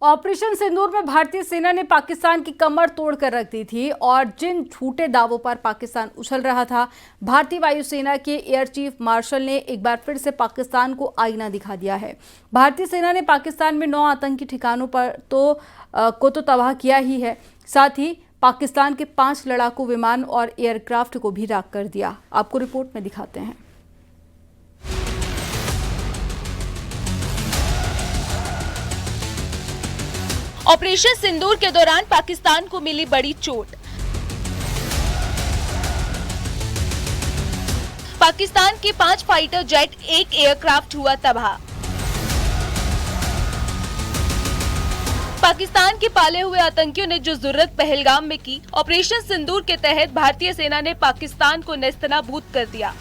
Operation सिंदूर में भारतीय सेना ने पाकिस्तान की कमर तोड़कर रख दी थी और जिन झूठे दावों पर पाकिस्तान उछल रहा था, भारतीय वायुसेना के एयर चीफ मार्शल ने एक बार फिर से पाकिस्तान को आईना दिखा दिया है। भारतीय सेना ने पाकिस्तान में 9 आतंकी ठिकानों पर तो तबाह किया ही है, साथ ही पाकिस्तान के 5 लड़ाकू विमान और एयरक्राफ्ट को भी राख कर दिया। आपको रिपोर्ट में दिखाते हैं। ऑपरेशन सिंदूर के दौरान पाकिस्तान को मिली बड़ी चोट। पाकिस्तान के 5 फाइटर जेट, 1 एयरक्राफ्ट हुआ तबाह। पाकिस्तान के पाले हुए आतंकियों ने जो जुर्रत पहलगाम में की, ऑपरेशन सिंदूर के तहत भारतीय सेना ने पाकिस्तान को नेस्तनाबूद कर दिया।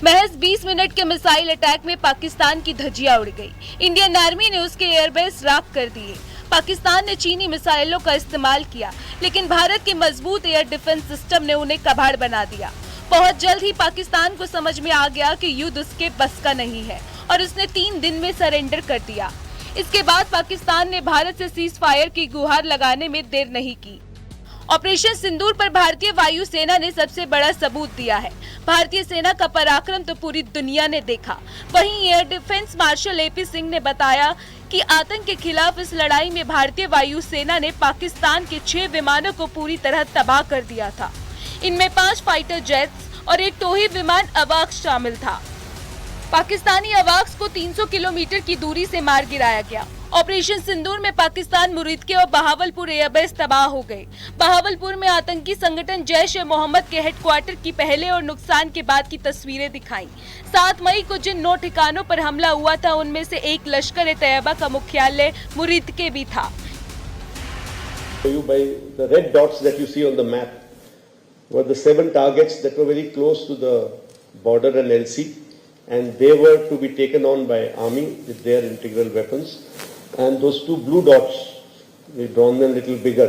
महज 20 मिनट के मिसाइल अटैक में पाकिस्तान की धज्जियां उड़ गई। इंडियन आर्मी ने उसके एयरबेस राख कर दिए। पाकिस्तान ने चीनी मिसाइलों का इस्तेमाल किया, लेकिन भारत के मजबूत एयर डिफेंस सिस्टम ने उन्हें कबाड़ बना दिया। बहुत जल्द ही पाकिस्तान को समझ में आ गया कि युद्ध उसके बस का नहीं है और उसने 3 दिन में सरेंडर कर दिया। इसके बाद पाकिस्तान ने भारत से सीज फायर की गुहार लगाने में देर नहीं की। ऑपरेशन सिंदूर पर भारतीय वायुसेना ने सबसे बड़ा सबूत दिया है। भारतीय सेना का पराक्रम तो पूरी दुनिया ने देखा। वहीं एयर डिफेंस मार्शल एपी सिंह ने बताया कि आतंक के खिलाफ इस लड़ाई में भारतीय वायुसेना ने पाकिस्तान के 6 विमानों को पूरी तरह तबाह कर दिया था। इनमें 5 फाइटर जेट्स और एक टोही विमान अवाक्स शामिल था। पाकिस्तानी अवाक्स को 300 किलोमीटर की दूरी से मार गिराया गया। ऑपरेशन सिंदूर में पाकिस्तान मुरीदके और बहावलपुर एयरबेस तबाह हो गए। बहावलपुर में आतंकी संगठन जैश-ए-मोहम्मद के हेडक्वार्टर की पहले और नुकसान के बाद की तस्वीरें दिखाई। 7 मई को जिन 9 ठिकानों पर हमला हुआ था, उनमें से एक लश्कर-ए-तैयबा का मुख्यालय मुरीदके भी था। By the red dots that you see on the map were the 7 targets that were very close to the border and LC, and they were to be taken on by army with their integral weapons. And those 2 blue dots, we've drawn them a little bigger.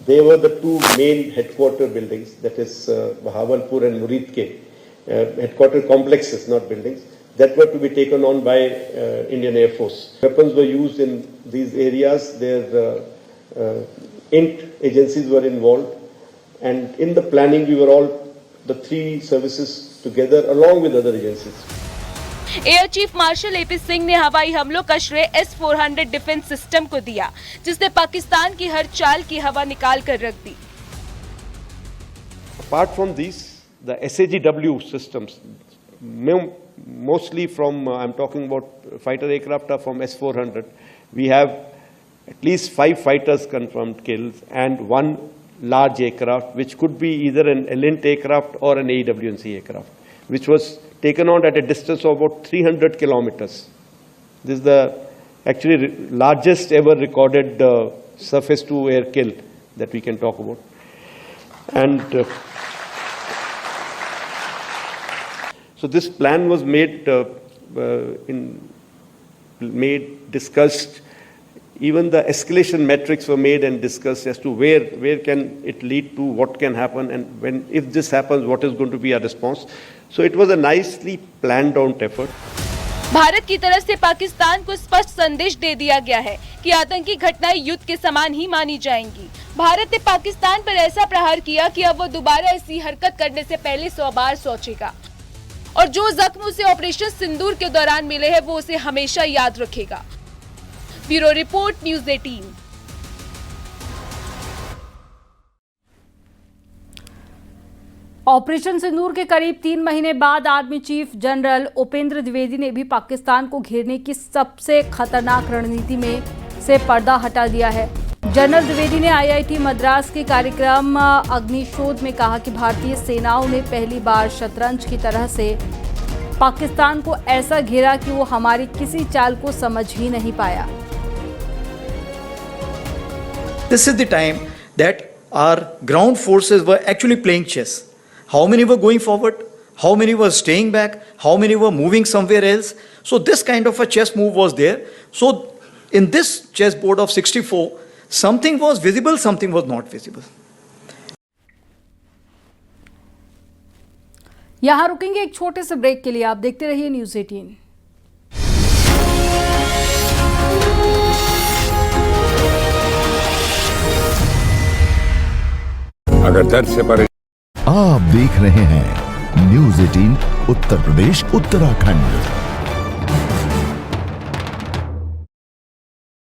They were the 2 main headquarter buildings, that is Bahawalpur and Muridke, headquarter complexes, not buildings, that were to be taken on by Indian Air Force. Weapons were used in these areas. Their INT agencies were involved, and in the planning we were all, the 3 services together along with other agencies. Air chief marshal A सिंह ने हवाई हमलों का श्रेय S-400 defence system को दिया, जिसने पाकिस्तान की हर चाल की हवा निकाल कर रख दी। Apart from these, the SAGW systems, mostly from, I'm talking about fighter aircraft are from S-400. We have at least 5 fighters confirmed kills and 1 large aircraft, which could be either an ELINT aircraft or an AWNC aircraft, which was taken on at a distance of about 300 kilometers. This is the actually largest ever recorded surface to air kill that we can talk about. And so this plan was discussed. Even the escalation metrics were made and discussed as to where can it lead to, what can happen, and if this happens, what is going to be our response. So it was a nicely planned out effort. Bharat की तरफ से पाकिस्तान को स्पष्ट संदेश दे दिया गया है कि आतंकी घटनाएं युद्ध के समान ही मानी जाएंगी। भारत ने पाकिस्तान पर ऐसा प्रहार किया कि अब वो दोबारा ऐसी हरकत करने से पहले 100 बार सोचेगा, और जो जख्म उसे ऑपरेशन सिंदूर के दौरान मिले हैं, वो उसे हमेशा याद रखेगा। Bureau report, news 18। ऑपरेशन सिंदूर के करीब 3 महीने बाद army chief general Upendra Dwivedi ने भी पाकिस्तान को घेरने की सबसे खतरनाक रणनीति में से पर्दा हटा दिया है। जनरल द्विवेदी ने IIT मद्रास के कार्यक्रम अग्निशोध में कहा कि भारतीय सेनाओं ने पहली बार शतरंज की तरह से पाकिस्तान को ऐसा घेरा कि वो हमारी किसी चाल को समझ ही नहीं पाया। This is the time that our ground forces were actually playing chess. How many were going forward? How many were staying back? How many were moving somewhere else? So this kind of a chess move was there. So in this chessboard of 64, something was visible, something was not visible. यहाँ रुकेंगे एक छोटे से break के लिए। आप देखते रहिए न्यूज़ 18। अगर दर्द से परेशान आप देख रहे हैं न्यूज़ 18 उत्तर प्रदेश उत्तराखंड।